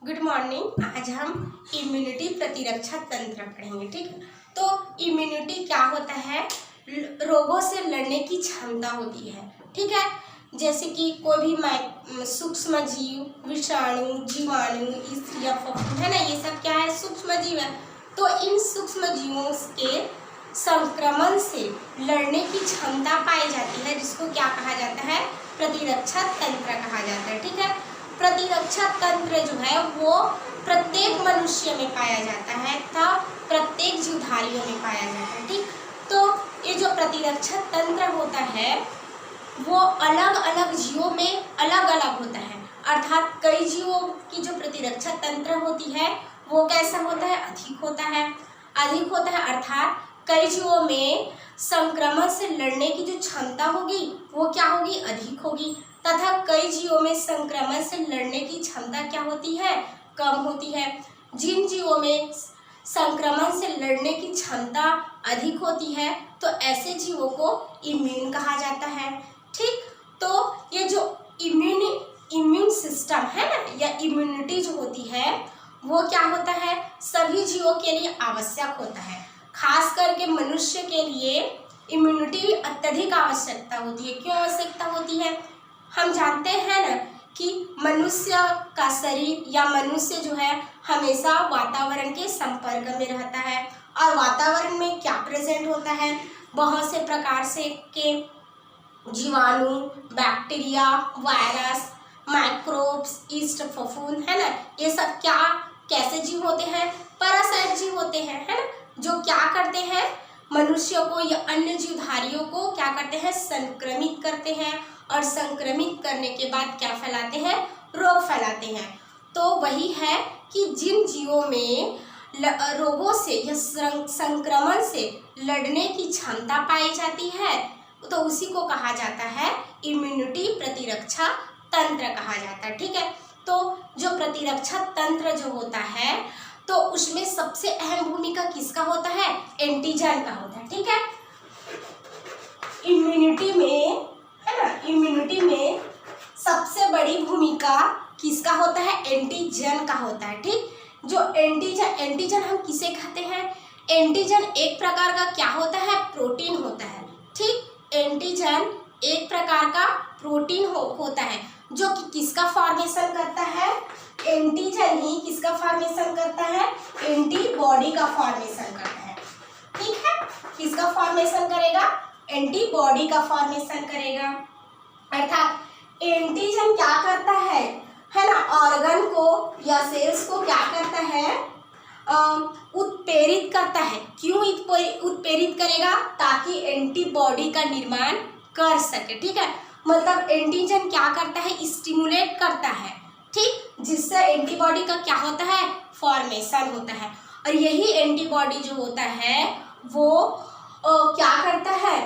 Good morning. आज हम immunity प्रतिरक्षा तंत्र पढ़ेंगे। ठीक है, तो इम्यूनिटी क्या होता है? रोगों से लड़ने की क्षमता होती है। ठीक है, जैसे कि कोई भी सूक्ष्म जीव, विषाणु, जीवाणु, ईस्ट या फफूंद है ना, ये सब क्या है? सूक्ष्म जीव है। तो इन सूक्ष्म जीवों के संक्रमण से लड़ने की क्षमता पाई जाती है, जिसको क्या कहा जाता है? प्रतिरक्षा तंत्र कहा जाता है। ठीक है, प्रतिरक्षा तंत्र जो है वो प्रत्येक मनुष्य में पाया जाता है तथा प्रत्येक जीवधारियों में पाया जाता है। ठीक, तो ये जो प्रतिरक्षा तंत्र होता है वो अलग अलग जीवों में अलग अलग होता है। अर्थात कई जीवों की जो प्रतिरक्षा तंत्र होती है वो कैसा होता है? अधिक होता है। अधिक होता है अर्थात कई जीवों में संक्रमण से लड़ने की जो क्षमता होगी वो क्या होगी? अधिक होगी। तथा कई जीवों में संक्रमण से लड़ने की क्षमता क्या होती है? कम होती है। जिन जीवों में संक्रमण से लड़ने की क्षमता अधिक होती है तो ऐसे जीवों को इम्यून कहा जाता है। ठीक, तो ये जो इम्यून सिस्टम है ना, या इम्यूनिटी जो होती है वो क्या होता है? सभी जीवों के लिए आवश्यक होता है। खास करके मनुष्य के लिए इम्यूनिटी अत्यधिक आवश्यकता होती है। क्यों आवश्यकता होती है? हम जानते हैं ना कि मनुष्य का शरीर या मनुष्य जो है हमेशा वातावरण के संपर्क में रहता है। और वातावरण में क्या प्रेजेंट होता है? बहुत से प्रकार से के जीवाणु, बैक्टीरिया, वायरस, माइक्रोब्स, ईस्ट, फफूंद है ना, ये सब क्या कैसे जीव होते हैं? पैरासाइट जीव होते हैं, है ना, जो क्या करते हैं? मनुष्य को या अन्य जीवधारियों को क्या करते हैं? संक्रमित करते हैं। और संक्रमित करने के बाद क्या फैलाते हैं? रोग फैलाते हैं। तो वही है कि जिन जीवों में रोगों से या संक्रमण से लड़ने की क्षमता पाई जाती है तो उसी को कहा जाता है इम्यूनिटी प्रतिरक्षा तंत्र कहा जाता है। ठीक है, तो जो प्रतिरक्षा तंत्र जो होता है तो उसमें सबसे अहम भूमिका किसका होता है? एंटीजन का होता है। ठीक है, इम्यूनिटी में है ना, इम्यूनिटी में सबसे बड़ी भूमिका किसका होता है? एंटीजन का होता है। ठीक, जो एंटीजन हम किसे कहते हैं? एंटीजन एक प्रकार का क्या होता है? प्रोटीन होता है। ठीक, एंटीजन एक प्रकार का प्रोटीन होता है जो कि किसका फॉर्मेशन करता है? एंटीजन ही किसका फॉर्मेशन करता है? एंटीबॉडी का फॉर्मेशन करता है। ठीक है, किसका फॉर्मेशन करेगा? एंटीबॉडी का फॉर्मेशन करेगा। अर्थात एंटीजन क्या करता है ना, ऑर्गन को या सेल्स को क्या करता है? उत्प्रेरित करता है। क्यों उत्प्रेरित करेगा? ताकि एंटीबॉडी का निर्माण कर सके। ठीक है, मतलब एंटीजन क्या करता है? स्टिमुलेट करता है। ठीक, जिससे एंटीबॉडी का क्या होता है? फॉर्मेशन होता है। और यही एंटीबॉडी जो होता है वो क्या करता है?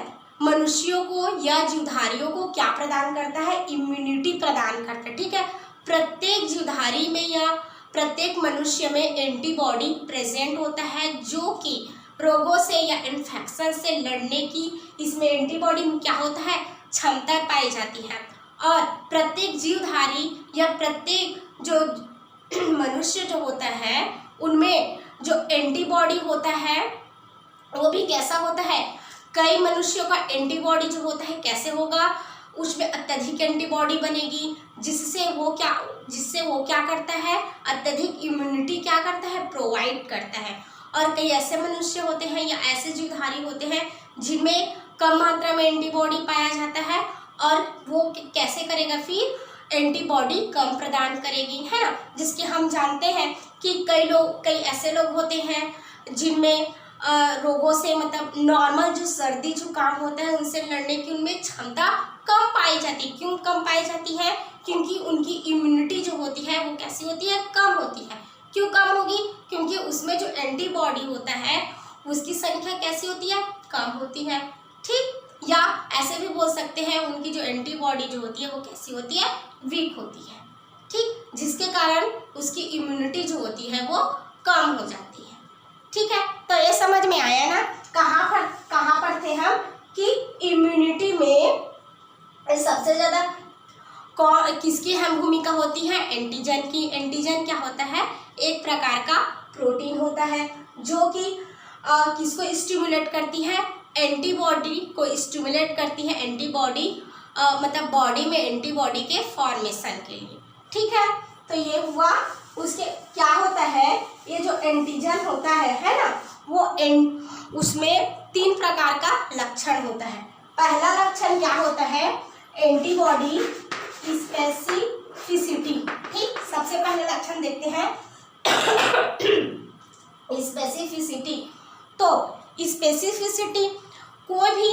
मनुष्यों को या जीवधारियों को क्या प्रदान करता है? इम्यूनिटी प्रदान करता है। ठीक है, प्रत्येक जीवधारी में या प्रत्येक मनुष्य में एंटीबॉडी प्रेजेंट होता है जो कि रोगों से या इन्फेक्शन से लड़ने की इसमें एंटीबॉडी में क्या होता है? क्षमता पाई जाती है। और प्रत्येक जीवधारी या प्रत्येक जो मनुष्य जो होता है उनमें जो एंटीबॉडी होता है वो भी कैसा होता है? कई मनुष्यों का एंटीबॉडी जो होता है कैसे होगा? उसमें अत्यधिक एंटीबॉडी बनेगी जिससे वो क्या करता है? अत्यधिक इम्यूनिटी क्या करता है? प्रोवाइड करता है। और कई ऐसे मनुष्य होते हैं या ऐसे जीवधारी होते हैं जिनमें कम मात्रा में एंटीबॉडी पाया जाता है और वो कैसे करेगा? फिर एंटीबॉडी कम प्रदान करेगी, है ना, जिसके हम जानते हैं कि कई ऐसे लोग होते हैं जिनमें रोगों से मतलब नॉर्मल जो सर्दी जुकाम होता है उनसे लड़ने की उनमें क्षमता कम पाई जाती है। क्यों कम पाई जाती है? क्योंकि उनकी इम्यूनिटी जो होती है वो कैसी होती है? कम होती है। क्यों कम होगी? क्योंकि उसमें जो एंटीबॉडी होता है उसकी संख्या कैसी होती है? कम होती है। ठीक, या ऐसे भी बोल सकते हैं उनकी जो एंटीबॉडी जो होती है वो कैसी होती है? वीक होती है। ठीक, जिसके कारण उसकी इम्यूनिटी जो होती है वो कम हो जाती है। ठीक है, तो ये समझ में आया ना कहाँ पर थे हम कि इम्यूनिटी में सबसे ज़्यादा किसकी अहम भूमिका होती है? एंटीजन की। एंटीजन क्या होता है? एक प्रकार का प्रोटीन होता है जो कि किसको स्टिमुलेट करती है? एंटीबॉडी को स्टिमुलेट करती है। एंटीबॉडी मतलब बॉडी में एंटीबॉडी के फॉर्मेशन के लिए। ठीक है, तो ये हुआ। उसके क्या होता है, ये जो एंटीजन होता है ना, वो उसमें 3 प्रकार का लक्षण होता है। पहला लक्षण क्या होता है? Antibody specificity. ठीक, सबसे पहले लक्षण देखते हैं स्पेसिफिसिटी। तो स्पेसिफिसिटी कोई भी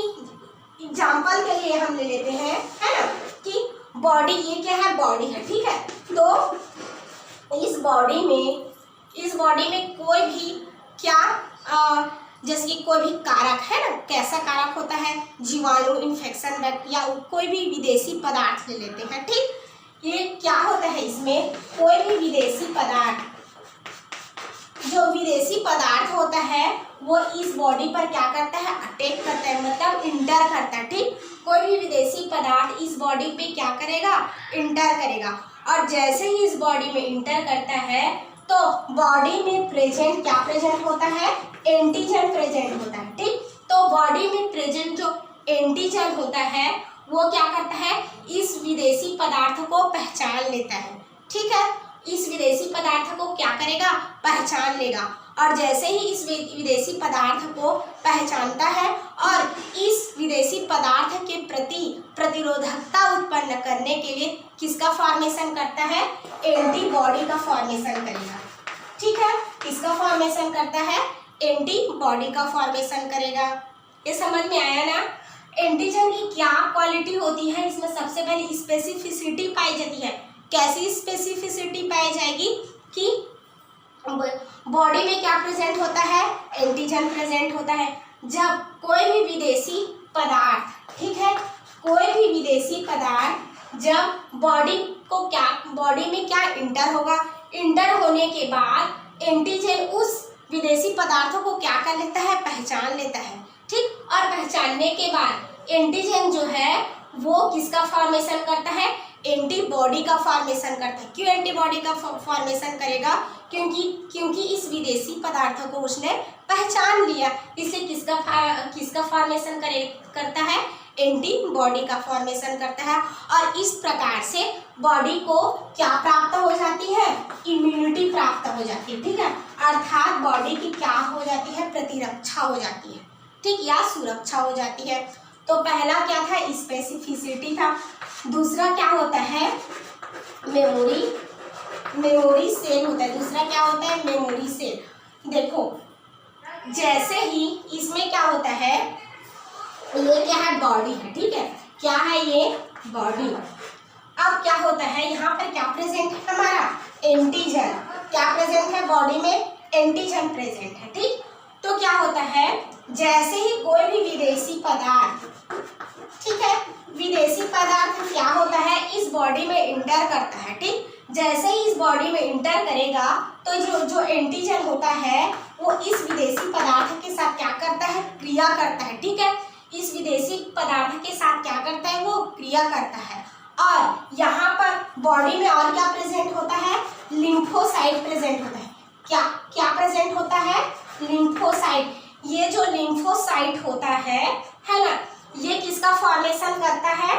एग्जाम्पल के लिए हम ले लेते हैं, है ना, कि बॉडी, ये क्या है? बॉडी है। ठीक है, तो इस बॉडी में कोई भी क्या जैसे कि कोई भी कारक है ना, कैसा कारक होता है? जीवाणु, इन्फेक्शन, या कोई भी विदेशी पदार्थ ले लेते हैं। ठीक, ये क्या होता है? इसमें कोई भी विदेशी पदार्थ, जो विदेशी पदार्थ होता है वो इस बॉडी पर क्या करता है? अटैक करता है, मतलब इंटर करता है। ठीक, कोई भी विदेशी पदार्थ इस बॉडी पे क्या करेगा? इंटर करेगा। और जैसे ही इस बॉडी में इंटर करता है तो बॉडी में प्रेजेंट क्या प्रेजेंट होता है? एंटीजन प्रेजेंट होता है। ठीक, तो बॉडी में प्रेजेंट जो एंटीजन होता है वो क्या करता है? इस विदेशी पदार्थ को पहचान लेता है। ठीक है, इस विदेशी पदार्थ को क्या करेगा? पहचान लेगा। और जैसे ही इस विदेशी पदार्थ को पहचानता है और इस विदेशी पदार्थ के प्रति प्रतिरोधकता उत्पन्न करने के लिए किसका फॉर्मेशन करता है? एंटीबॉडी का फॉर्मेशन करेगा। ठीक है, किसका फॉर्मेशन करता है? एंटीबॉडी का फॉर्मेशन करेगा। ये समझ में आया ना? एंटीजन की क्या क्वालिटी होती है? इसमें सबसे पहले स्पेसिफिसिटी पाई जाती है। कैसी स्पेसिफिसिटी पाई जाएगी? कि बॉडी में क्या प्रेजेंट होता है? एंटीजन प्रेजेंट होता है। जब कोई भी विदेशी पदार्थ, ठीक है, कोई भी विदेशी पदार्थ जब बॉडी में क्या इंटर होगा, इंटर होने के बाद एंटीजन उस विदेशी पदार्थों को क्या कर लेता है? पहचान लेता है। ठीक, और पहचानने के बाद एंटीजन जो है वो किसका फॉर्मेशन करता है? एंटीबॉडी का फॉर्मेशन करता है। क्यों एंटीबॉडी का फॉर्मेशन करेगा? क्योंकि इस विदेशी पदार्थों को उसने पहचान लिया, इसलिए किसका फॉर्मेशन करता है? एंटीबॉडी का फॉर्मेशन करता है। और इस प्रकार से बॉडी को क्या प्राप्त हो जाती है? इम्यूनिटी प्राप्त हो जाती है। ठीक है, अर्थात बॉडी की क्या हो जाती है? प्रतिरक्षा हो जाती है। ठीक, या सुरक्षा हो जाती है। तो पहला क्या था? स्पेसिफिसिटी था। दूसरा क्या होता है? मेमोरी सेल होता है। दूसरा क्या होता है? Memory cell. देखो, जैसे ही इसमें क्या होता है, ये क्या है? बॉडी है। ठीक है, क्या है ये? बॉडी। अब क्या होता है, यहाँ पर क्या प्रेजेंट है? हमारा एंटीजन। क्या प्रेजेंट है बॉडी में? एंटीजन प्रेजेंट है। ठीक, तो क्या होता है, जैसे ही कोई भी विदेशी पदार्थ, ठीक है, विदेशी पदार्थ क्या होता है? इस बॉडी में इंटर करता है। ठीक, जैसे ही इस बॉडी में इंटर करेगा तो जो एंटीजन होता है वो इस विदेशी पदार्थ के साथ क्या करता है? क्रिया करता है। ठीक है, इस विदेशी पदार्थ के साथ क्या करता है? वो क्रिया करता है। और यहाँ पर बॉडी में और क्या प्रेजेंट होता है? लिम्फोसाइट प्रेजेंट होता है। क्या प्रेजेंट होता है? लिम्फोसाइट। ये जो लिम्फोसाइट होता है ना, ये किसका फॉर्मेशन करता है?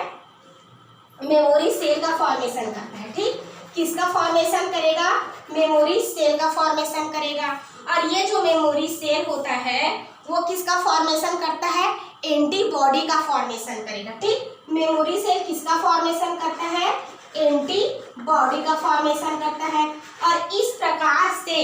मेमोरी सेल का फॉर्मेशन करता है। ठीक, किसका फॉर्मेशन करेगा? मेमोरी सेल का फॉर्मेशन करेगा। और ये जो मेमोरी सेल होता है वो किसका फॉर्मेशन करता है? एंटीबॉडी का फॉर्मेशन करेगा। ठीक, मेमोरी सेल किसका फॉर्मेशन करता है? एंटीबॉडी का फॉर्मेशन करता है। और इस प्रकार से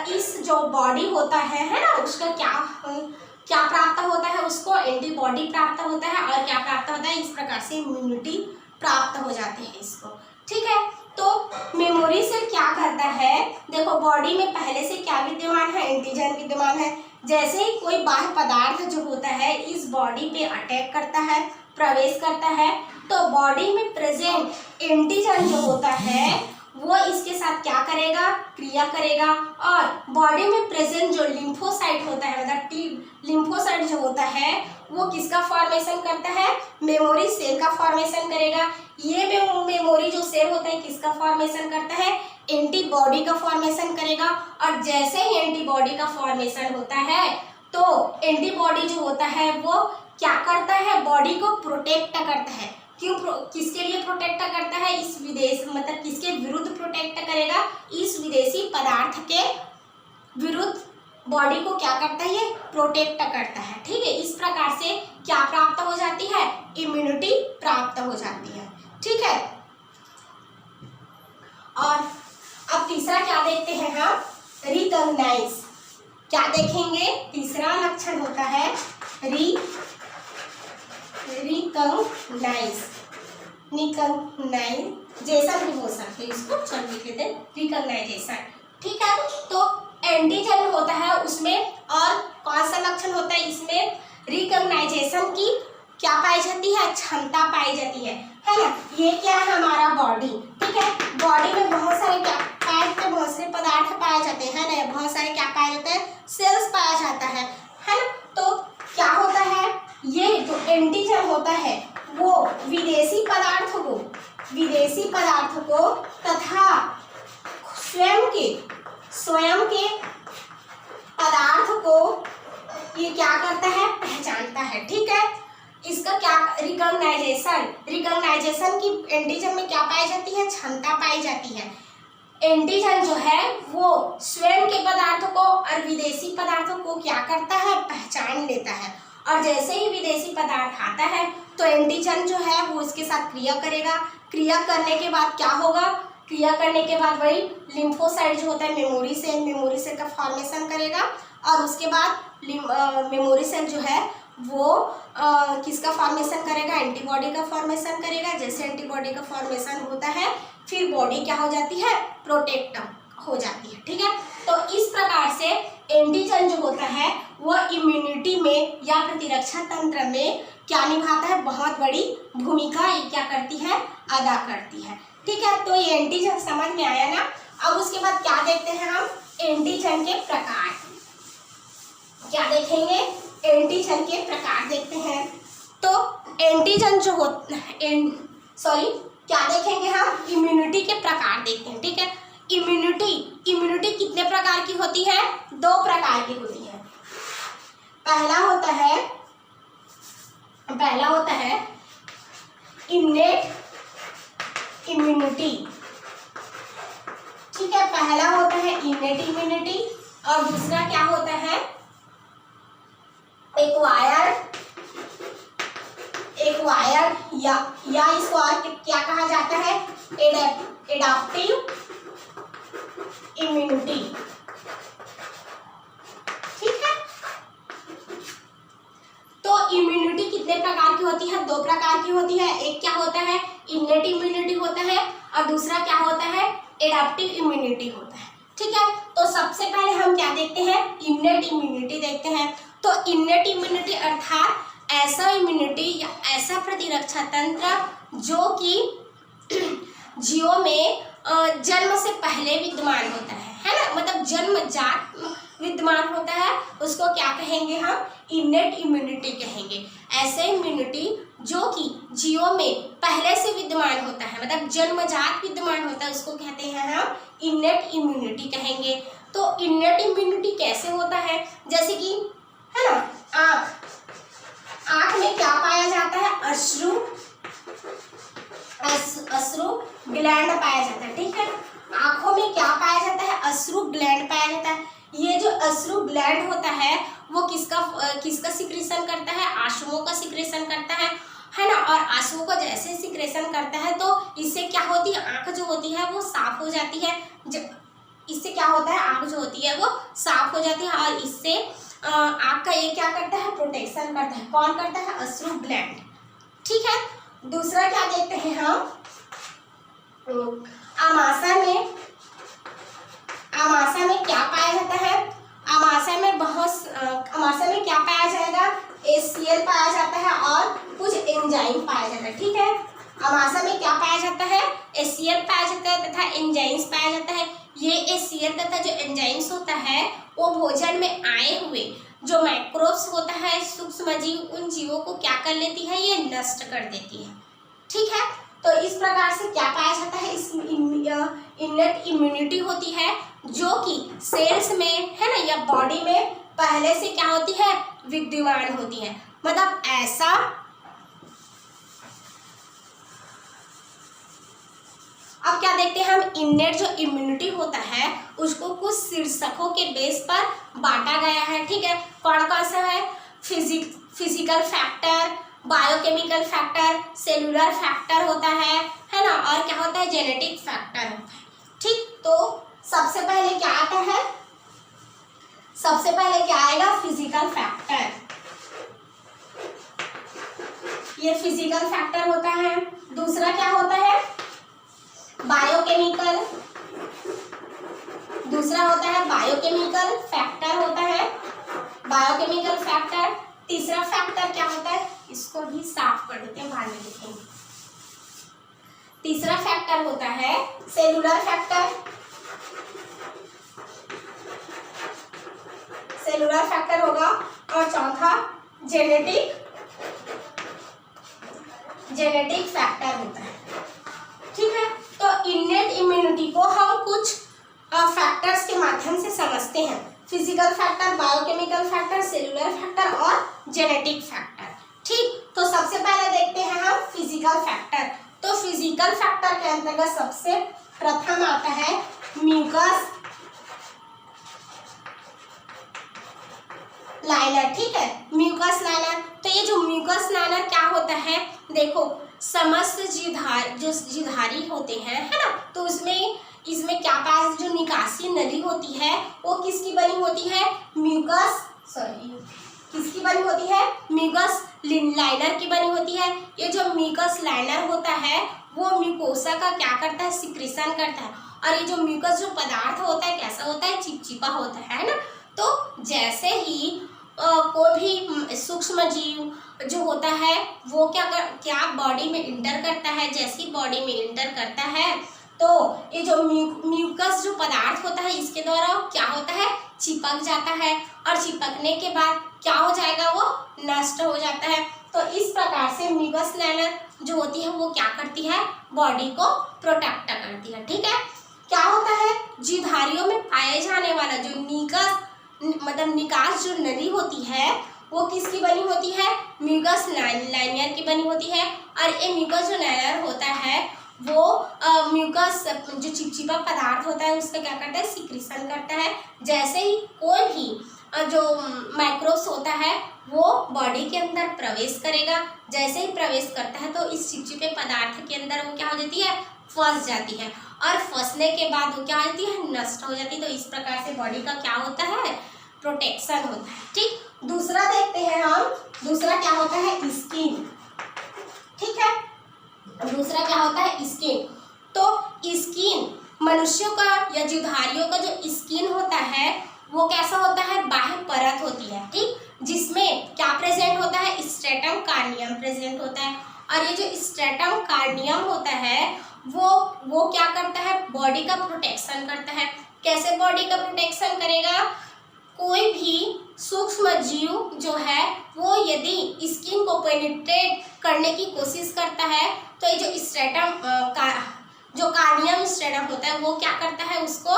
इस जो बॉडी होता है ना, उसका क्या प्राप्त होता है? उसको एंटीबॉडी प्राप्त होता है। और क्या प्राप्त होता है? इस प्रकार से इम्यूनिटी प्राप्त हो जाती है इसको। ठीक है, तो मेमोरी सेल क्या करता है? देखो, बॉडी में पहले से क्या विद्यमान है? एंटीजन विद्यमान है। जैसे ही कोई बाह्य पदार्थ जो होता है इस बॉडी पे अटैक करता है, प्रवेश करता है, तो बॉडी में प्रेजेंट एंटीजन जो होता है वो इसके साथ क्या करेगा, क्रिया करेगा। और बॉडी में प्रेजेंट जो लिम्फोसाइट होता है, मतलब लिम्फोसाइट जो होता है वो किसका फॉर्मेशन करता है, मेमोरी सेल का फॉर्मेशन करेगा। ये मेमोरी जो सेल होता है किसका फॉर्मेशन करता है, एंटीबॉडी का फॉर्मेशन करेगा। और जैसे ही एंटीबॉडी का फॉर्मेशन होता है तो एंटीबॉडी जो होता है वो क्या करता है, बॉडी को प्रोटेक्ट करता है। क्यों, किसके लिए प्रोटेक्ट करता है, इस विदेश मतलब किसके विरुद्ध प्रोटेक्ट करेगा, इस विदेशी पदार्थ के विरुद्ध बॉडी को क्या करता है, ये प्रोटेक्ट करता है। ठीक है, इस प्रकार से क्या प्राप्त हो जाती है, इम्यूनिटी प्राप्त हो जाती है। ठीक है, और अब तीसरा क्या देखते हैं हम, रिकॉग्नाइज। क्या देखेंगे, तीसरा लक्षण होता है रिकॉग्नाइज। जैसा भी हो सकते, इसको चल लिख लेते हैं, रिकॉग्नाइजेशन। ठीक है, तो एंटीजन होता है उसमें, और कौन सा लक्षण होता है इसमें, रिकॉग्नाइजेशन की क्या पाई जाती है, क्षमता पाई जाती है ना। ये क्या है, हमारा बॉडी। ठीक है, बॉडी में बहुत सारे क्या पाए जाते हैं, बहुत सारे पदार्थ पाए जाते हैं ना, बहुत सारे क्या पाया जाता है, सेल्स पाया जाता है ना। तो क्या होता है, ये जो एंटीजन होता है वो विदेशी पदार्थ को तथा स्वयं के पदार्थ को ये क्या करता है, पहचानता है। ठीक है, इसका क्या, रिकॉग्नाइजेशन की एंटीजन में क्या पाई जाती है, क्षमता पाई जाती है। एंटीजन जो है वो स्वयं के पदार्थों को और विदेशी पदार्थों को क्या करता है, पहचान लेता है। और जैसे ही विदेशी पदार्थ आता है तो एंटीजन जो है वो इसके साथ क्रिया करेगा। क्रिया करने के बाद क्या होगा, क्रिया करने के बाद वही लिम्फोसाइट जो होता है मेमोरी सेल का फॉर्मेशन करेगा। और उसके बाद मेमोरी सेल जो है वो किसका फॉर्मेशन करेगा, एंटीबॉडी का फॉर्मेशन करेगा। जैसे एंटीबॉडी का फॉर्मेशन होता है फिर बॉडी क्या हो जाती है, प्रोटेक्ट हो जाती है। ठीक है, तो इस प्रकार से एंटीजन जो होता है वो इम्यूनिटी में या प्रतिरक्षा तंत्र में क्या निभाता है, बहुत बड़ी भूमिका ये क्या करती है, अदा करती है। ठीक है, तो ये एंटीजन समझ में आया ना। अब उसके बाद क्या देखते हैं हम, एंटीजन के प्रकार। क्या देखेंगे, एंटीजन के प्रकार देखते हैं। तो एंटीजन जो होता है, क्या देखेंगे हम, इम्यूनिटी के प्रकार देखते हैं। ठीक है, इम्यूनिटी कितने प्रकार की होती है, 2 प्रकार की होती है। पहला होता है इन्नेट इम्यूनिटी। ठीक है, पहला होता है इन्नेट इम्यूनिटी और दूसरा क्या होता है, एक्वायर्ड या इसको और क्या कहा जाता है, एडाप्टिव इम्यूनिटी। ठीक है, तो इम्यूनिटी कितने प्रकार की होती है, 2 प्रकार की होती है। एक क्या होता है, इन्नेट इम्यूनिटी होता है और दूसरा क्या होता है, एडाप्टिव इम्यूनिटी होता है। ठीक है, तो सबसे पहले हम क्या देखते हैं, इन्नेट इम्यूनिटी देखते हैं। तो इन्नेट इम्यूनिटी अर्थात ऐसा इम्यूनिटी या ऐसा प्रतिरक्षा तंत्र जो कि जीवों में जन्म से पहले विद्यमान होता है ना, मतलब जन्मजात विद्यमान होता है, उसको क्या कहेंगे हम, इन्नेट इम्यूनिटी कहेंगे। ऐसे इम्यूनिटी जो कि जीवों में पहले से विद्यमान होता है, मतलब जन्मजात विद्यमान होता है, उसको कहते हैं हम इन्नेट इम्यूनिटी कहेंगे। तो इन्नेट इम्यूनिटी कैसे होता है, जैसे कि है ना, आँख में क्या पाया जाता है, अश्रु ग्लैंड पाया जाता है। ठीक है, आंखों में क्या पाया जाता है, अश्रु ग्लैंड पाया जाता है। ये जो अश्रु ग्लैंड होता है वो किसका सिक्रेशन करता है, आंसुओं का सिक्रेशन करता है ना। और आंसुओं को जैसे सिक्रेशन करता है तो इससे क्या होती है, आंख जो होती है वो साफ हो जाती है। इससे क्या होता है, आंख जो होती है वो साफ हो जाती है और इससे आँख का ये क्या करता है, प्रोटेक्शन करता है। कौन करता है, अश्रु ग्लैंड। ठीक है, दूसरा क्या देखते हैं हम, आमाशय में क्या पाया जाता है, आमाशय में क्या पाया जाएगा, HCl पाया जाता है और कुछ एंजाइम पाया जाता है। ठीक है, आमाशय में क्या पाया जाता है, HCl पाया जाता है तथा एंजाइम्स पाया जाता है। ये HCl तथा जो एंजाइम्स होता है वो भोजन में आए हुए जो माइक्रोब्स होता है, सूक्ष्म जीव, उन जीवों को क्या कर लेती है, ये नष्ट कर देती है। ठीक है, तो इस प्रकार से क्या पाया जाता है, इस इन्नेट इम्यूनिटी होती है जो कि सेल्स में है ना या बॉडी में पहले से क्या होती है, विद्यमान होती है। मतलब ऐसा अब क्या देखते हैं हम, इन्नेट जो इम्यूनिटी होता है उसको कुछ शीर्षकों के बेस पर बांटा गया है। ठीक है, कौन कौन सा है, physical factor, biochemical factor, cellular factor होता है ना, और क्या होता है, जेनेटिक फैक्टर होता है। ठीक, तो सबसे पहले क्या आता है, सबसे पहले क्या आएगा, फिजिकल फैक्टर। ये फिजिकल फैक्टर होता है। दूसरा क्या होता है, बायोकेमिकल, दूसरा होता है बायोकेमिकल फैक्टर होता है, बायोकेमिकल फैक्टर। तीसरा फैक्टर क्या होता है, इसको भी साफ कर देते हैं, बाद में देखेंगे। तीसरा फैक्टर होता है सेलुलर फैक्टर, सेलुलर फैक्टर होगा। और चौथा जेनेटिक फैक्टर होता है। ठीक है, तो इन्नेट इम्यूनिटी को हम कुछ फैक्टर्स के माध्यम से समझते हैं, physical factor, biochemical factor, cellular factor और जेनेटिक फैक्टर। ठीक, तो सबसे पहले देखते हैं हम फिजिकल फैक्टर। तो फिजिकल फैक्टर के अंतर्गत सबसे प्रथम आता है म्यूकस लाइनर। ठीक है, म्यूकस लाइनर। तो ये जो म्यूकस लाइनर क्या होता है, देखो समस्त जीवधारी होते हैं, है ना, तो इसमें क्या पाया, जो निकासी नली होती है वो किसकी बनी होती है, किसकी बनी होती है, म्यूकस लाइनर की बनी होती है। ये जो म्यूकस लाइनर होता है वो म्यूकोसा का क्या करता है, सिक्रीशन करता है। और ये जो म्यूकस जो पदार्थ होता है कैसा होता है, चिपचिपा होता है ना। तो जैसे ही कोई भी सूक्ष्म जीव जो होता है वो क्या बॉडी में इंटर करता है, जैसी बॉडी में इंटर करता है तो ये जो म्यूकस जो पदार्थ होता है इसके द्वारा क्या होता है, चिपक जाता है, और चिपकने के बाद क्या हो जाएगा, वो नष्ट हो जाता है। तो इस प्रकार से म्यूकस लाइनर जो होती है वो क्या करती है, बॉडी को प्रोटेक्ट करती है। ठीक है, क्या होता है, जीवधारियों में पाए जाने वाला जो निकास जो नली होती है वो किसकी बनी होती है, म्यूकस लाइनर की बनी होती है। और ये म्यूकस जो लाइनर होता है वो म्यूकस जो चिपचिपा पदार्थ होता है उसका क्या करता है, सिक्रीशन करता है। जैसे ही कोई भी जो माइक्रोब्स होता है वो बॉडी के अंदर प्रवेश करेगा, जैसे ही प्रवेश करता है तो इस चिपचिपे पदार्थ के अंदर वो क्या हो जाती है, फंस जाती है, और फंसने के बाद वो क्या हो जाती है, नष्ट हो जाती है। तो इस प्रकार से बॉडी का क्या होता है, प्रोटेक्शन होता है। ठीक, दूसरा देखते हैं हम, दूसरा क्या होता है, स्किन। ठीक है, दूसरा क्या होता है, स्किन। तो स्किन मनुष्यों का या जीवधारियों का जो स्किन होता है वो कैसा होता है, बाह्य परत होती है। ठीक, जिसमें क्या प्रेजेंट होता है, स्ट्रेटम कार्नियम प्रेजेंट होता है। और ये जो स्ट्रेटम कार्नियम होता है वो क्या करता है, बॉडी का प्रोटेक्शन करता है। कैसे बॉडी का प्रोटेक्शन करेगा, कोई भी सूक्ष्म जीव जो है वो यदि स्किन को पेनिट्रेट करने की कोशिश करता है तो ये जो स्ट्रेटम जो कार्नियम स्ट्रेटम होता है वो क्या करता है, उसको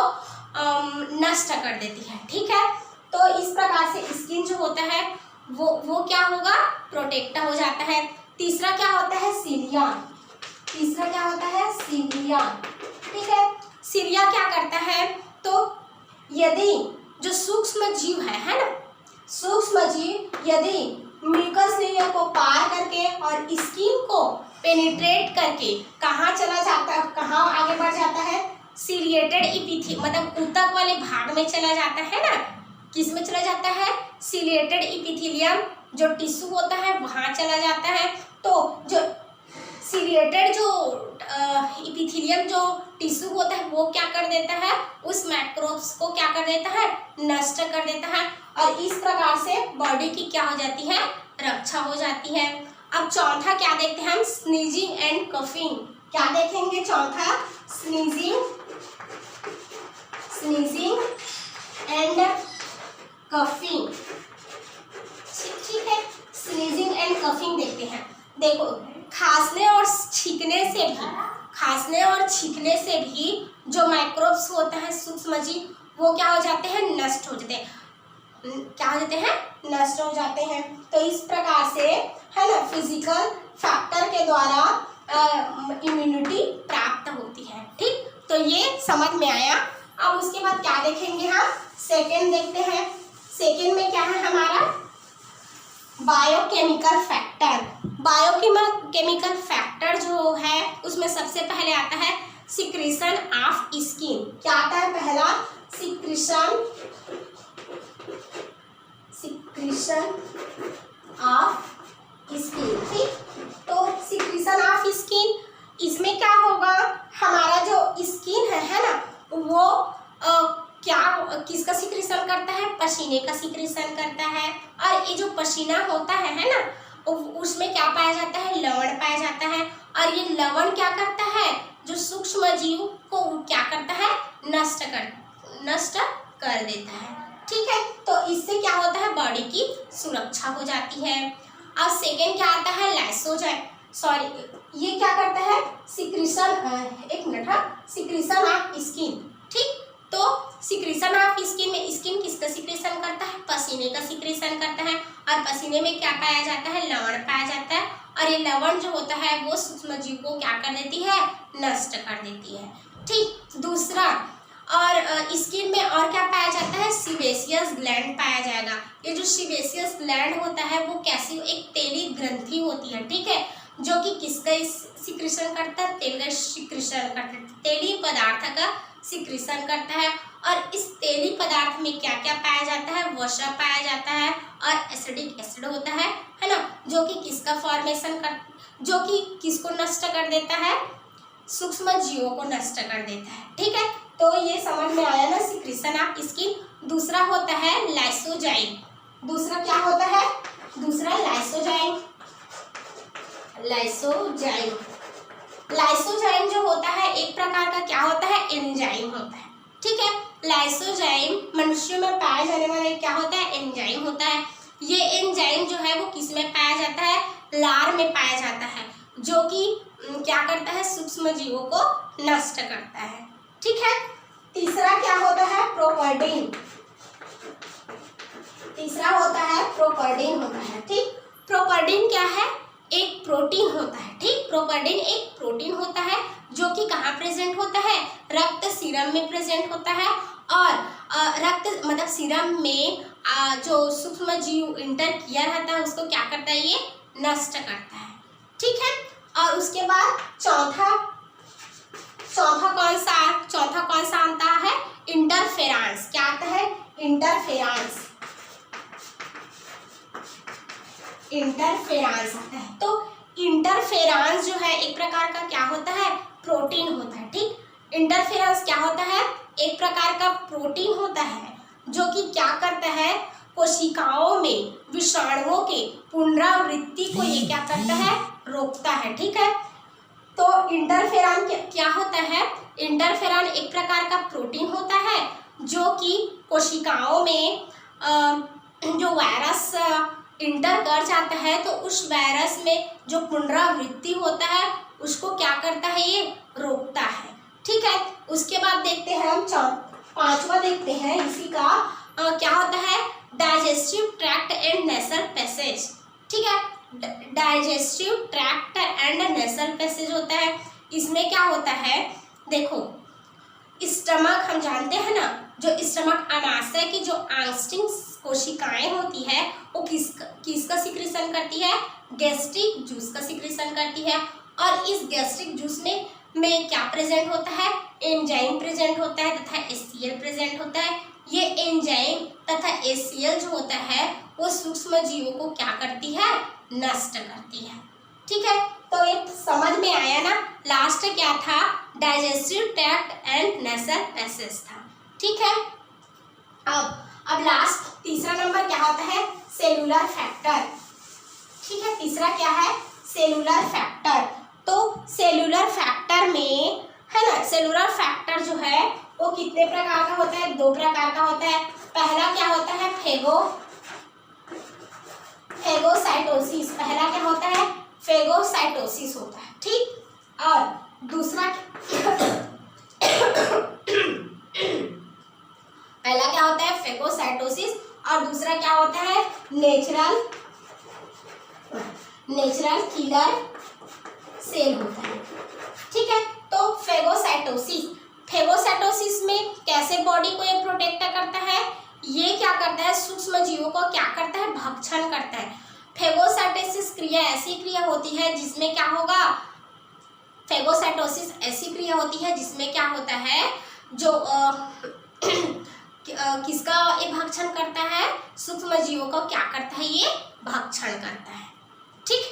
नष्ट कर देती है। ठीक है, तो इस प्रकार से स्किन जो होता है वो क्या होगा, प्रोटेक्ट हो जाता है। तीसरा क्या होता है, सिलिया। तीसरा क्या होता है, सिलिया। ठीक है, सिलिया क्या करता है, तो यदि जो सूक्ष्म जीव है ना, सूक्ष्म जीव यदि म्यूकस लेयर को पार करके और स्किन को पेनिट्रेट करके कहाँ चला जाता है, कहाँ आगे बढ़ जाता है, सीलिएटेड इपिथी मतलब ऊतक वाले भाग में चला जाता है ना। किस में चला जाता है, सीलिएटेड इपिथीलियम जो टिश्यू होता है वहाँ चला जाता है। तो जो सीलिएटेड जो इपिथीलियम जो टिश्यू होता है वो क्या कर देता है, उस माइक्रोब्स को क्या कर देता है, नष्ट कर देता है। और इस प्रकार से बॉडी की क्या हो जाती है, रक्षा हो जाती है। अब चौथा क्या देखते हैं हम, स्नीजिंग एंड कफिंग। क्या देखेंगे चौथा, स्नीजिंग एंड कफिंग। ठीक है, स्नीजिंग एंड कफिंग देखते हैं। देखो, खांसने और छींकने से भी जो माइक्रोब्स होते हैं, सूक्ष्म जीव, वो क्या हो जाते हैं, नष्ट हो जाते हैं। नष्ट हो जाते हैं। तो इस प्रकार से है ना, फिजिकल फैक्टर के द्वारा इम्यूनिटी प्राप्त होती है। ठीक, तो ये समझ में आया। अब उसके बाद क्या देखेंगे हम, सेकेंड देखते हैं। सेकेंड में क्या है हमारा, बायोकेमिकल फैक्टर। बायोकेमिकल फैक्टर जो है उसमें सबसे पहले आता है सिक्रीशन ऑफ स्किन। क्या आता है पहला, सिक्रीशन ऑफ स्किन। ठीक, तो सिक्रीशन ऑफ स्किन, इसमें क्या होगा, हमारा जो स्किन है ना, वो किसका सिक्रीशन करता है, पसीने का सिक्रीशन करता है। और ये जो पसीना होता है ना, उसमें क्या पाया जाता है, लवण पाया जाता है। और ये लवण क्या करता है, जो सूक्ष्म जीव को क्या करता है, नष्ट कर देता है। ठीक है, तो इससे क्या होता है, बॉडी की सुरक्षा हो जाती है। अब सेकेंड क्या आता है, ये क्या करता है, सिक्रीशन ऑफ स्किन। ठीक, तो सिक्रीशन ऑफ स्किन में स्किन किसका सिक्रीशन करता है, पसीने का सिक्रीशन करता है। और पसीने में क्या पाया जाता है, लवण पाया जाता है। और ये लवण जो होता है वो सूक्ष्म जीव को क्या कर देती है, नष्ट कर देती है। ठीक, दूसरा, और स्किन में और क्या पाया जाता है, सीबेशियस ग्लैंड पाया जाएगा। ये जो सीबेशियस ग्लैंड होता है वो कैसी, एक तेली ग्रंथि होती है। ठीक है, जो कि किसका सिक्रीशन करता है, तेल का सिक्रीशन करता है, तेली पदार्थ का सिक्रीशन करता है। और इस तेली पदार्थ में क्या क्या पाया जाता है, वसा पाया जाता है और एसिडिक एसिड होता है ना, जो कि किसका फॉर्मेशन जो कि किसको नष्ट कर देता है, सूक्ष्म जीवों को नष्ट कर देता है। ठीक है, तो ये समझ में आया ना, सिक्रीशन ऑफ स्किन। दूसरा होता है लाइसोजाइम। दूसरा क्या होता है, दूसरा लाइसोजाइम जो होता है एक प्रकार का क्या होता है, एंजाइम होता है। ठीक है, लाइसोजाइम मनुष्यों में पाया जाने वाला क्या होता है, एंजाइम होता है। ये एंजाइम जो है वो किस में पाया जाता है, लार में पाया जाता है, जो कि क्या करता है, सूक्ष्म जीवों को नष्ट करता है। ठीक है, तीसरा क्या होता है, प्रोपर्डीन। तीसरा होता है प्रोपर्डीन होता है। ठीक, प्रोपर्डीन क्या है, एक प्रोटीन होता है। ठीक, प्रोपर्डीन एक प्रोटीन होता है जो कि कहाँ प्रेजेंट होता है, रक्त सीरम में प्रेजेंट होता है। और रक्त मतलब सीरम में जो सूक्ष्म जीव इंटर किया रहता है उसको क्या करता है, ये नष्ट करता है। ठीक है, और उसके बाद चौथा कौन सा आता है, इंटरफेरेंस। क्या आता है, इंटरफेरेंस आता है। तो इंटरफेरेंस जो है एक प्रकार का क्या होता है, प्रोटीन होता है। ठीक, इंटरफेरेंस क्या होता है, एक प्रकार का प्रोटीन होता है जो कि क्या करता है, कोशिकाओं में विषाणुओं के पुनरावृत्ति को ये क्या करता है, रोकता है। ठीक है, तो इंटरफेरॉन क्या होता है, इंटरफेरॉन एक प्रकार का प्रोटीन होता है जो कि कोशिकाओं में जो वायरस इंटर कर जाता है तो उस वायरस में जो पुनरावृत्ति होता है उसको क्या करता है, ये रोकता है। ठीक है, उसके बाद देखते हैं हम पांचवा देखते हैं इसी का, क्या होता है, digestive tract and nasal passage. ठीक है, digestive tract and nasal passage होता है। इसमें क्या होता है, देखो स्टमक हम जानते हैं ना, जो स्टमक आमाशय की जो आंतरिक कोशिकाएं होती है वो किसका सिक्रीशन करती है, गैस्ट्रिक जूस का सिक्रीशन करती है। और इस गैस्ट्रिक जूस में क्या प्रेजेंट होता है, एंजाइम प्रेजेंट होता है तथा HCl प्रेजेंट होता है। ये एंजाइम तथा HCl जो होता है वो सूक्ष्म जीवों को क्या करती है, नष्ट करती है। ठीक है, तो ये समझ में आया ना। लास्ट क्या था, digestive tract and nasal passage था। ठीक है, अब लास्ट तीसरा नंबर क्या होता है, सेलुलर फैक्टर। ठीक है। तीसरा क्या है, सेलुलर फैक्टर। तो सेलुलर फैक्टर में है ना, सेलुलर फैक्टर जो है वो कितने प्रकार का होता है, 2 प्रकार का होता है। पहला क्या होता है, फेगोसाइटोसिस। पहला क्या होता है, फेगोसाइटोसिस होता है, ठीक। और दूसरा पहला क्या होता है, फेगोसाइटोसिस, और दूसरा क्या होता है, नेचुरल किलर सेल होता है, ठीक है। तो फेगोसाइटोसिस में कैसे बॉडी को ये प्रोटेक्ट करता है, ये क्या करता है, सूक्ष्म जीवों को क्या करता है, भक्षण करता है। फेगोसाइटोसिस क्रिया ऐसी क्रिया होती है जिसमें क्या होगा, फेगोसाइटोसिस ऐसी क्रिया होती है जिसमें क्या होता है, जो किसका ये भक्षण करता है, सूक्ष्म जीवों को क्या करता है, ये भक्षण करता है, ठीक।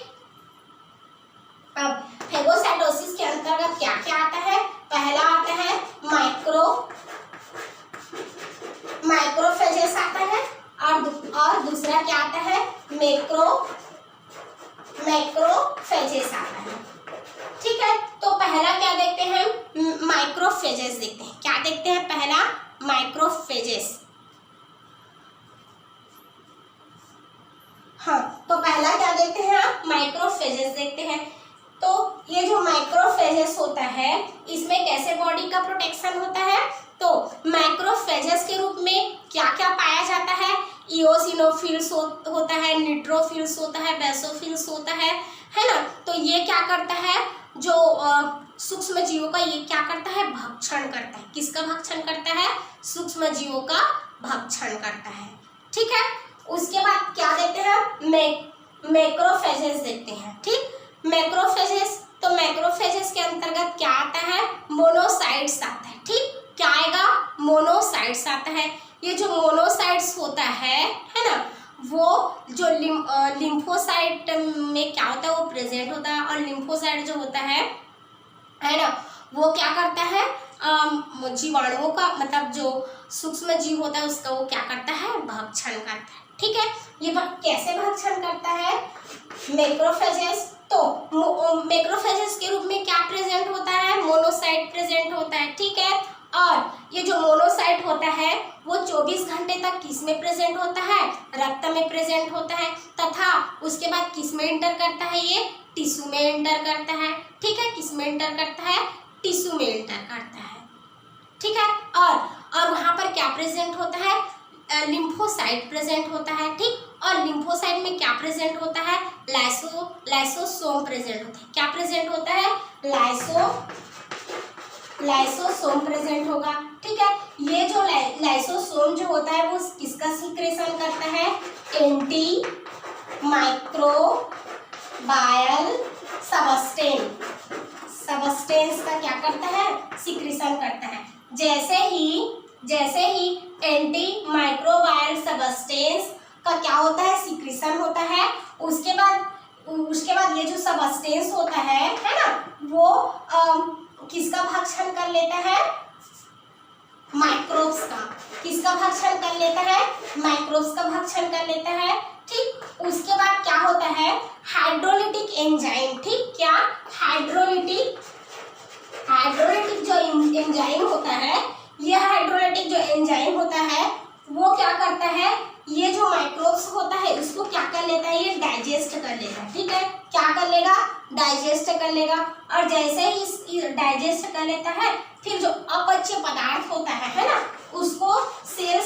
अब फेगोसाइटोसिस के अंतर्गत क्या क्या आता है, पहला आता है माइक्रोफेजेस आता है, और दूसरा क्या आता है, मैक्रोफेजेस आता है, ठीक है। तो पहला क्या देखते हैं, माइक्रोफेजेस देखते हैं। क्या देखते हैं, पहला माइक्रोफेजेस। हाँ, तो पहला क्या देखते हैं आप, माइक्रोफेजेस देखते हैं। तो ये जो माइक्रोफेजेस होता है, इसमें कैसे बॉडी का प्रोटेक्शन होता है, तो माइक्रोफेजेस के रूप में क्या क्या पाया जाता है, इओसिनोफिल्स होता है, न्यूट्रोफिल्स होता है, बेसोफिल्स होता है ना। तो ये क्या करता है, जो सूक्ष्म जीवों का ये क्या करता है, भक्षण करता है। किसका भक्षण करता है, सूक्ष्म जीवों का भक्षण करता है, ठीक है। उसके बाद क्या देखते हैं, मैक्रोफेजेस देखते हैं, ठीक। मैक्रोफेजेस, तो मैक्रोफेजेस के अंतर्गत क्या आता है, मोनोसाइट्स आता है, ठीक। क्या आएगा, मोनोसाइट्स आता है। ये जो मोनोसाइट्स होता है ना, वो जो लिम्फोसाइट में क्या होता है, वो प्रेजेंट होता है। और लिम्फोसाइट जो होता है ना, वो क्या करता है, जीवाणुओं का, मतलब जो सूक्ष्म जीव होता है उसका वो क्या करता है, भक्षण करता है, ठीक है। ये कैसे भक्षण करता है, मैक्रोफेजेस। तो मैक्रोफेजेस के रूप में क्या प्रेजेंट होता है, मोनोसाइट प्रेजेंट होता है, ठीक है। और ये जो मोनोसाइट होता है वो 24 घंटे तक किस में प्रेजेंट होता है, रक्त में प्रेजेंट होता है, तथा उसके बाद किस में एंटर करता है, ये टिश्यू में एंटर करता है, ठीक है। किस में एंटर करता है, टिश्यू में एंटर करता है, ठीक है। और वहां पर क्या प्रेजेंट होता है, लिम्फोसाइट प्रेजेंट होता है, ठीक। और लिम्फोसाइट में क्या प्रेजेंट होता है, लाइसोसोम प्रेजेंट होता है। क्या प्रेजेंट होता है, लाइसोसोम प्रेजेंट होगा, ठीक है। ये जो लाइसोसोम जो होता है वो किसका सीक्रेशन करता है, एंटी माइक्रोबायल सबस्टेंस का क्या करता है, सीक्रेशन करता है। जैसे ही एंटी माइक्रोबायल सबस्टेंस का क्या होता है, सीक्रेशन होता है, उसके बाद ये जो सबस्टेंस होता है ना, वो किसका भक्षण कर लेता है, माइक्रोब्स का। किसका भक्षण कर लेता है, माइक्रोब्स का भक्षण कर लेता है, ठीक। उसके बाद क्या होता है, हाइड्रोलिटिक एंजाइम, ठीक। क्या, हाइड्रोलिटिक जो एंजाइम होता है, यह हाइड्रोलिटिक जो एंजाइम होता है वो क्या करता है, ये जो माइक्रोब्स होता है उसको क्या कर लेता है, ये डाइजेस्ट कर लेगा, ठीक है। क्या कर लेगा, डाइजेस्ट कर लेगा। और जैसे ही डाइजेस्ट कर लेता है, फिर जो अपच्य पदार्थ होता है ना, उसको सेल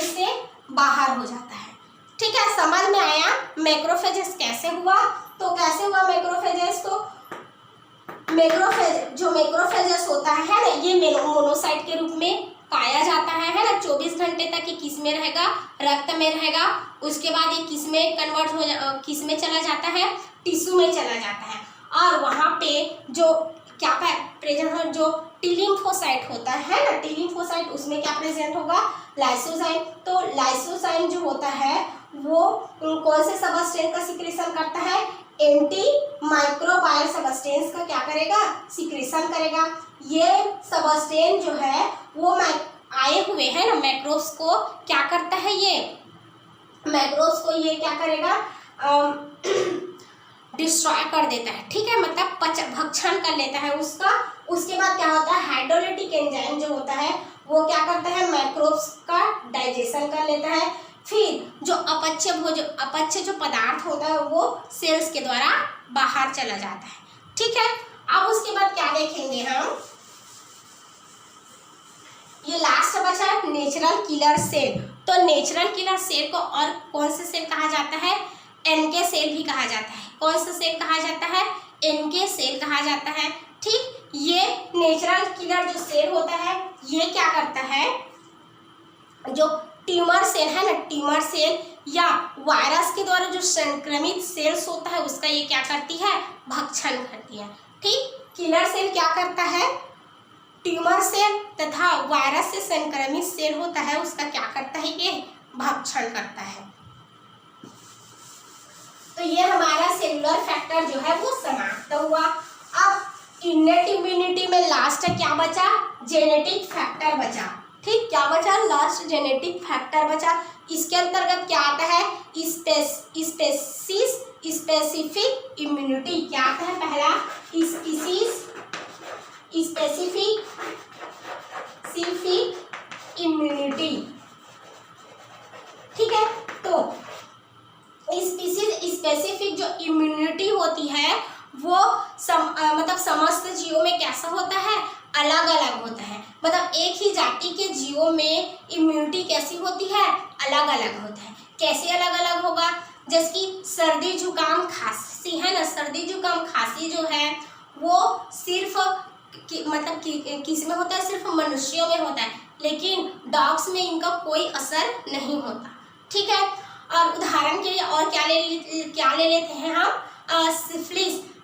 से बाहर हो जाता है, ठीक है। समझ में आया मैक्रोफेजेस कैसे हुआ, तो कैसे हुआ मैक्रोफेजेस, तो मैक्रोफेजेस होता है ना, ये मोनोसाइट के रूप में पाया जाता है ना। 24 घंटे तक ये किस में रहेगा, रक्त में रहेगा। उसके बाद ये किस में कन्वर्ट किस में चला जाता है, टिश्यू में चला जाता है। और वहाँ पे जो क्या प्रेजेंट हो, जो टी लिम्फोसाइट होता है ना, टी लिम्फोसाइट, उसमें क्या प्रेजेंट होगा, लाइसोजाइम। तो लाइसोजाइम जो होता है वो कौन से सबस्टेंस का सीक्रेशन करता है, एंटी माइक्रोबायल सबस्टेंस का क्या करेगा, सीक्रेशन करेगा। ये सबस्टेंस जो है वो आए हुए हैं ना मैक्रोब्स को क्या करता है, ये मैक्रोब्स को ये क्या करेगा, डिस्ट्रॉय कर देता है, ठीक है, मतलब भक्षण कर लेता है उसका। उसके बाद क्या होता है, हाइड्रोलाइटिक एंजाइम जो होता है वो क्या करता है, माइक्रोब्स का डाइजेशन कर लेता है। फिर जो अपच्य जो पदार्थ होता है वो सेल्स के द्वारा बाहर चला जाता है, ठीक है। अब उसके बाद क्या देखेंगे हम, ये लास्ट बचा है नेचुरल किलर सेल। तो नेचुरल किलर सेल को और कौन सा सेल कहा जाता है, एनके सेल भी कहा जाता है। कौन सा सेल कहा जाता है, एनके सेल कहा जाता है, ठीक। ये नेचुरल किलर जो सेल होता है ये क्या करता है, जो ट्यूमर सेल है ना, ट्यूमर सेल या वायरस के द्वारा जो संक्रमित सेल्स होता है उसका ये क्या करती है, भक्षण करती है, ठीक। किलर सेल क्या करता है, ट्यूमर सेल तथा वायरस से संक्रमित सेल होता है उसका क्या करता है, ये भक्षण करता है। तो ये हमारा सेलुलर फैक्टर जो है वो समाप्त हुआ। अब इन्नेट इम्यूनिटी में लास्ट क्या बचा, जेनेटिक फैक्टर बचा, ठीक। क्या बचा, लास्ट जेनेटिक फैक्टर बचा। इसके अंतर्गत क्या आता है, स्पेसिफिक इम्यूनिटी। क्या आता है, पहला स्पेसिफिक इम्यूनिटी, ठीक है। तो स्पेसिफिक जो इम्यूनिटी होती है वो मतलब समस्त जीवों में कैसा होता है, अलग अलग होता है। मतलब एक ही जाति के जीवों में इम्यूनिटी कैसी होती है, अलग अलग होता है। कैसे अलग अलग होगा, जैसे कि सर्दी जुकाम खांसी है ना, सर्दी जुकाम खांसी जो है वो सिर्फ मतलब किस में होता है, सिर्फ मनुष्यों में होता है, लेकिन डॉग्स में इनका कोई असर नहीं होता, ठीक है। और उदाहरण के लिए और क्या ले लेते हैं हम,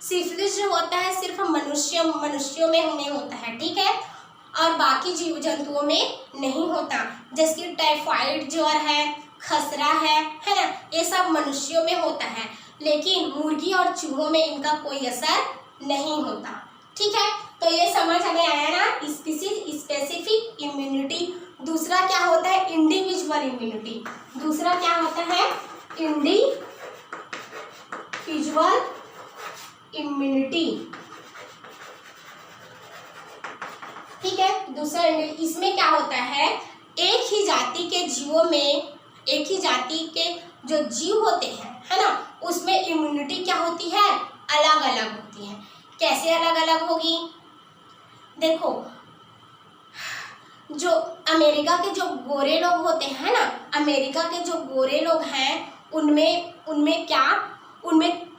सिफिलिस जो होता है सिर्फ मनुष्यों में होता है, ठीक है, और बाकी जीव जंतुओं में नहीं होता। जैसे कि टाइफाइड ज्वर है, खसरा है ना, ये सब मनुष्यों में होता है, लेकिन मुर्गी और चूहों में इनका कोई असर नहीं होता, ठीक है। तो ये समझ हमें आया ना, स्पेसिफिक इम्यूनिटी। दूसरा क्या होता है, इंडिविजुअल इम्यूनिटी। दूसरा क्या होता है, इंडिविजुअल इम्यूनिटी, ठीक है। दूसरा इसमें क्या होता है, एक ही जाति के जीवों में, एक ही जाति के जो जीव होते हैं है ना, उसमें इम्यूनिटी क्या होती है, अलग अलग होती है। कैसे अलग अलग होगी, देखो जो अमेरिका के जो गोरे लोग होते हैं ना, अमेरिका के जो गोरे लोग हैं उनमें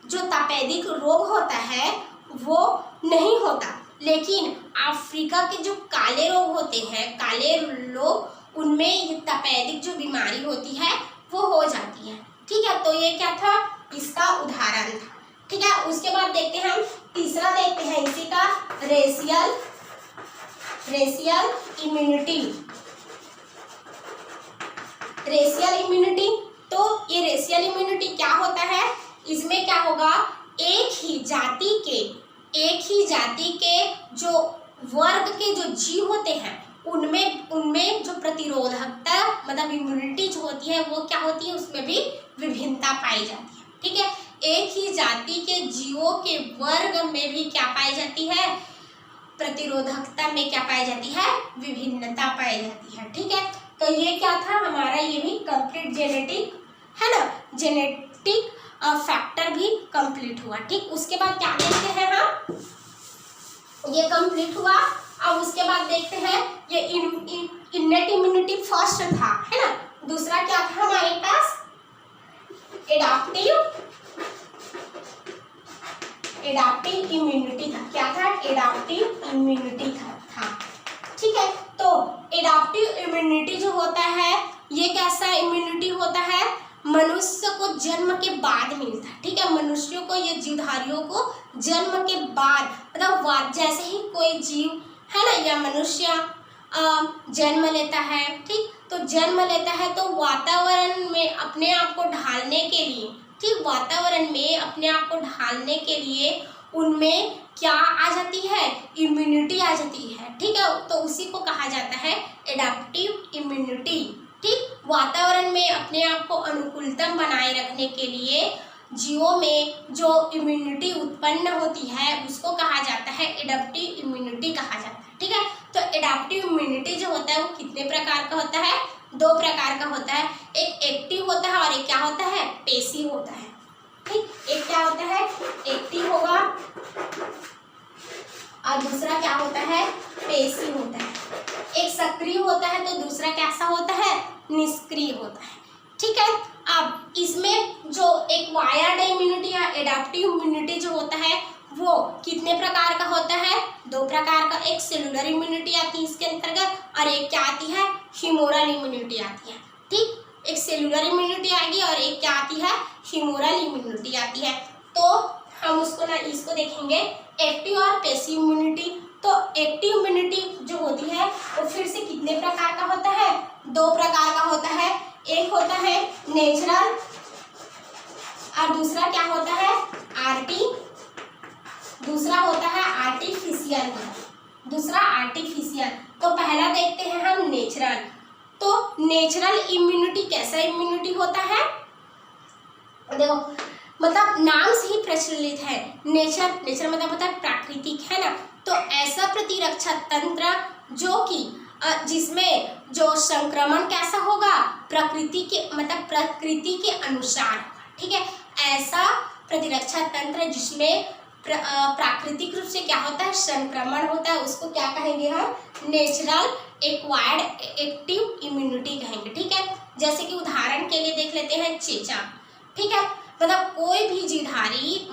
जो तपेदिक रोग होता है वो नहीं होता, लेकिन अफ्रीका के जो काले लोग होते हैं, काले लोग, उनमें ये तपेदिक जो बीमारी होती है वो हो जाती है, ठीक है। तो ये क्या था, इसका उदाहरण था, ठीक है। उसके बाद देखते हैं हम तीसरा, देखते हैं इसी का, रेशियल इम्यूनिटी। रेशियल इम्यूनिटी, तो ये रेशियल इम्यूनिटी क्या होता है, इसमें क्या होगा, एक ही जाति के जो वर्ग के जो जीव होते हैं उनमें जो प्रतिरोधकता मतलब इम्यूनिटी जो होती है वो क्या होती है, उसमें भी विभिन्नता पाई जाती है, ठीक है। एक ही जाति के जीवों के वर्ग में भी क्या पाई जाती है, प्रतिरोधकता में क्या पाई जाती है, विभिन्नता पाई जाती है, ठीक है। तो ये क्या था हमारा, ये भी कंप्लीट जेनेटिक है ना, जेनेटिक फैक्टर भी कंप्लीट हुआ, ठीक। उसके बाद क्या देखते हैं हम, ये कंप्लीट हुआ। अब उसके बाद देखते हैं ये इन्नेट इम्यूनिटी फर्स्ट था, है ना। दूसरा क्या था हमारे पास, एडाप्टिव इम्यूनिटी था। क्या था, एडाप्टिव इम्यूनिटी था, ठीक है। तो एडाप्टिव इम्यूनिटी जो होता है ये कैसा इम्यूनिटी होता है, मनुष्य को जन्म के बाद मिलता है, ठीक है। मनुष्यों को, ये जीवधारियों को जन्म के बाद, मतलब जैसे ही कोई जीव है ना या मनुष्य जन्म लेता है, ठीक, तो जन्म लेता है तो वातावरण में अपने आप को ढालने के लिए, ठीक, वातावरण में अपने आप को ढालने के लिए उनमें क्या आ जाती है, इम्यूनिटी आ जाती है, ठीक है। तो उसी को कहा जाता है एडाप्टिव इम्यूनिटी, ठीक। वातावरण में अपने आप को अनुकूलतम बनाए रखने के लिए जीवों में जो इम्यूनिटी उत्पन्न होती है उसको कहा जाता है एडाप्टिव इम्यूनिटी कहा जाता है। ठीक है, तो एडाप्टिव इम्यूनिटी जो होता है वो कितने प्रकार का होता है? 2 प्रकार का होता है। एक एक्टिव होता है और एक क्या होता है? पैसिव होता है। ठीक, एक क्या होता है? एक्टिव होगा और दूसरा क्या होता है? पैसिव होता है। एक सक्रिय होता है तो दूसरा कैसा होता है? निष्क्रिय होता है। ठीक है, अब इसमें जो एक वायर्ड इम्यूनिटी या एडाप्टिव इम्यूनिटी जो होता है वो कितने प्रकार का होता है? 2 प्रकार का। एक सेलुलर इम्यूनिटी आती है इसके अंतर्गत और एक क्या आती है? ह्यूमोरल इम्यूनिटी आती है। ठीक, एक सेलुलर इम्यूनिटी आएगी और एक क्या आती है? ह्यूमोरल इम्यूनिटी आती है। तो हम उसको ना इसको देखेंगे एक्टिव और पैसिव इम्यूनिटी। तो एक्टिव इम्यूनिटी जो होती है वो फिर से कितने प्रकार का होता है? 2 प्रकार का होता है। एक होता है नेचुरल और दूसरा क्या होता है? दूसरा होता है आर्टिफिशियल। दूसरा आर्टिफिशियल। तो पहला देखते हैं हम नेचुरल। तो नेचुरल इम्यूनिटी कैसा इम्यूनिटी होता है? देखो, मतलब नाम से ही प्रचलित है। नेचर मतलब होता है प्राकृतिक, है ना। तो ऐसा प्रतिरक्षा तंत्र जो कि जिसमें जो संक्रमण कैसा होगा? प्रकृति के अनुसार। ठीक है, ऐसा प्रतिरक्षा तंत्र जिसमें प्राकृतिक रूप से क्या होता है? संक्रमण होता है, उसको क्या कहेंगे हम? नेचुरल एक्वायर्ड एक्टिव इम्यूनिटी कहेंगे। ठीक है, जैसे कि उदाहरण के लिए देख लेते हैं चेचा। ठीक है, मतलब कोई भी जीवधारी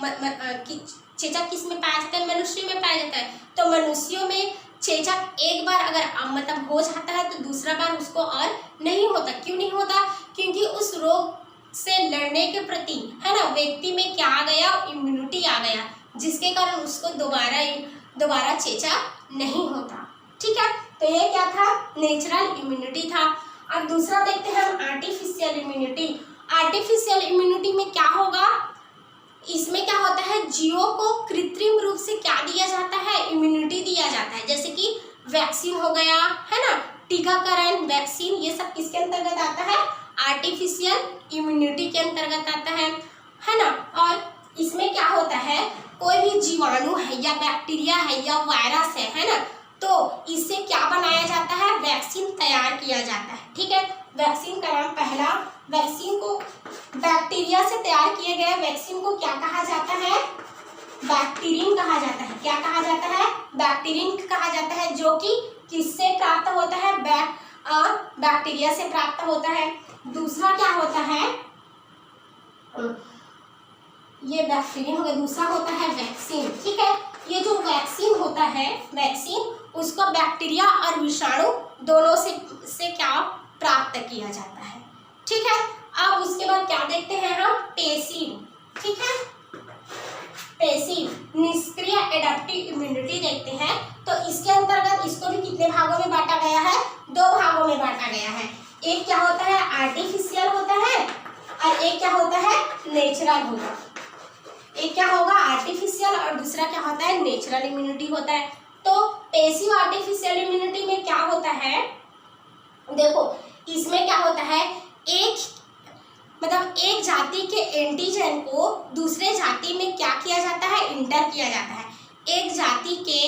चेचक किस में पाया जाता है? मनुष्य में पाया जाता है। तो मनुष्यों में चेचक एक बार अगर मतलब हो जाता है तो दूसरा बार उसको और नहीं होता। क्यों नहीं होता? क्योंकि उस रोग से लड़ने के प्रति, है ना, व्यक्ति में क्या आ गया? इम्यूनिटी आ गया, जिसके कारण उसको दोबारा चेचक नहीं होता। ठीक है, तो ये क्या था? नेचुरल इम्यूनिटी था। अब दूसरा देखते हैं हम आर्टिफिशियल इम्यूनिटी। आर्टिफिशियल इम्यूनिटी में क्या होगा? इसमें क्या होता है? जीवों को कृत्रिम रूप से क्या दिया जाता है? इम्यूनिटी दिया जाता है। जैसे कि वैक्सीन हो गया, है ना, टीकाकरण, वैक्सीन, ये सब किसके अंतर्गत आता है? आर्टिफिशियल इम्यूनिटी के अंतर्गत आता है ना। और इसमें क्या होता है? कोई भी जीवाणु है या बैक्टीरिया है या वायरस है ना, तो इससे क्या बनाया जाता है? वैक्सीन तैयार किया जाता है। ठीक है, वैक्सीन का नाम पहला, वैक्सीन को बैक्टीरिया से तैयार किए गए वैक्सीन को क्या कहा जाता है? बैक्टीरियन कहा जाता है। क्या कहा जाता है? बैक्टीरियन कहा जाता है, जो कि किससे प्राप्त होता है? बैक्टीरिया से प्राप्त होता है। दूसरा क्या होता है? ये बैक्टीरियन हो गया। दूसरा होता है वैक्सीन। ठीक है, ये जो वैक्सीन होता है, वैक्सीन उसको बैक्टीरिया और विषाणु दोनों से क्या प्राप्त किया जाता है। ठीक है, अब उसके बाद क्या देखते हैं हम? पैसिव। ठीक है, पैसिव निष्क्रिय एडाप्टिव इम्यूनिटी देखते हैं। तो इसके अंतर्गत इसको भी कितने भागों में बांटा गया है? 2 भागों में बांटा गया है। एक क्या होता है? आर्टिफिशियल होता है और एक क्या होता है? नेचुरल होगा। एक क्या होगा? आर्टिफिशियल और दूसरा क्या होता है? नेचुरल इम्यूनिटी होता है। तो पैसिव आर्टिफिशियल इम्यूनिटी में क्या होता है? देखो, इसमें क्या होता है? एक जाति के एंटीजन को दूसरे जाति में क्या किया जाता है? इंटर किया जाता है। एक जाति के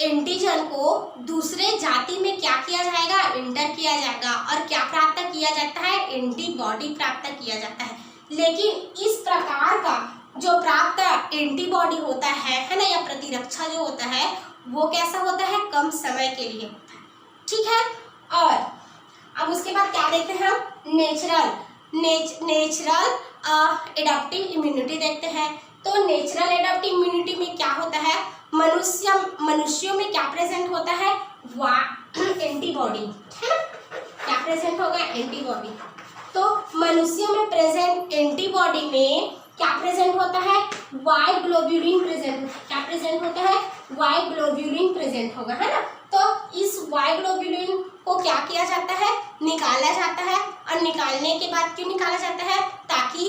एंटीजन को दूसरे जाति में क्या किया जाएगा? इंटर किया जाएगा और क्या प्राप्त किया जाता है? एंटीबॉडी प्राप्त किया जाता है। लेकिन इस प्रकार का जो प्राप्त एंटीबॉडी होता है ना, या प्रतिरक्षा जो होता है वो कैसा होता है? कम समय के लिए होता है। ठीक है, और अब उसके बाद क्या देखते हैं हम? नेचुरल एडाप्टिव इम्यूनिटी देखते हैं। तो नेचुरल एडाप्टिव इम्यूनिटी में क्या होता है? मनुष्यों में क्या प्रेजेंट होता है? एंटीबॉडी, है ना। क्या प्रेजेंट होगा? एंटीबॉडी। तो मनुष्यों में प्रेजेंट एंटीबॉडी में क्या प्रेजेंट होता है? Y globulin present. क्या प्रेजेंट होता है? वाई ग्लोब्यूलिन प्रेजेंट होगा, है ना। तो इस वाई ग्लोब्यूलिन को क्या किया जाता है? निकाला जाता है। और निकालने के बाद क्यों निकाला जाता है? ताकि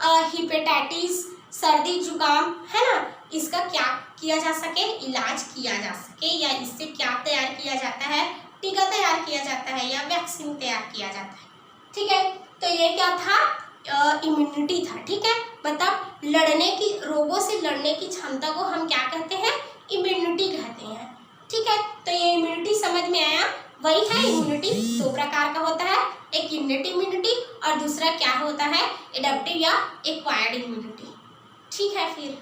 हेपेटाइटिस, सर्दी जुकाम, है ना, इसका क्या किया जा सके? इलाज किया जा सके। या इससे क्या तैयार किया जाता है? टीका तैयार किया जाता है या वैक्सीन तैयार किया जाता है। ठीक है, तो ये क्या था? इम्यूनिटी था, ठीक है। मतलब लड़ने की, रोगों से लड़ने की क्षमता को हम क्या कहते हैं, इम्यूनिटी कहते हैं, ठीक है। तो ये इम्यूनिटी समझ में आया, वही है इम्यूनिटी। दो प्रकार का होता है, एक इन्नेट इम्यूनिटी और दूसरा क्या होता है, एडेप्टिव या एक्वायर्ड इम्यूनिटी, ठीक है। फिर